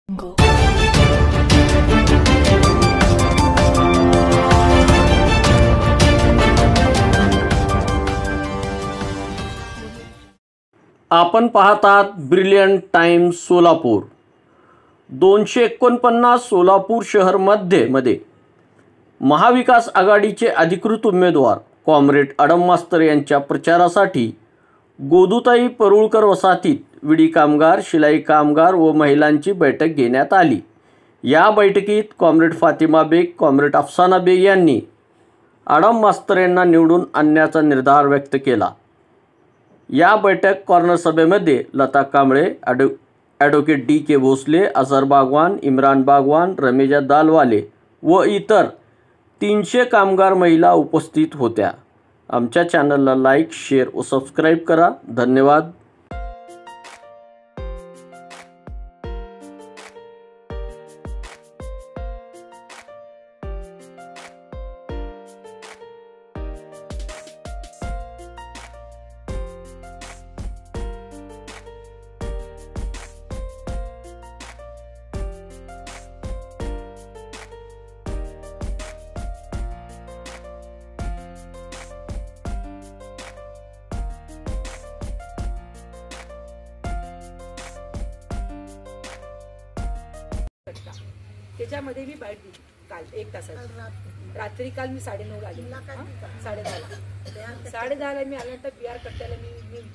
आपण पाहतात brilliant times Solapur. 249 Solapur शहर मध्ये महाविकास आघाडीचे अधिकृत उमेदवार कॉम्रेड अडम मास्तर यांच्या प्रचारासाठी गोदूताई परुळकर वसाहतीत विडी कामगार, शिलाई कामगार व महिलांची बैठक घेण्यात आली। या बैठकीत कॉम्रेड फातिमा बेग, कॉम्रेड अफसाना बेग यांनी अडम मास्तर यांना निवडून आणण्याचा निर्धार व्यक्त केला। या बैठक कॉर्नर सभेमध्ये लता कांबळे, ॲडव्होकेट डी.के. भोसले, अझहर बागवान, इम्रान बागवान, रमेजा दालवाले व इतर 300 कामगार महिला उपस्थित होत्या। आमच्या चॅनलला लाईक, शेअर व सबस्क्राईब करा। धन्यवाद। त्याच्यामध्ये मी बाईट दिली काल 1 तासाची। रात्री काल मी 9:30 आले, 10:30 मी आल्यानंतर PR कट्ट्याला मी विचारलं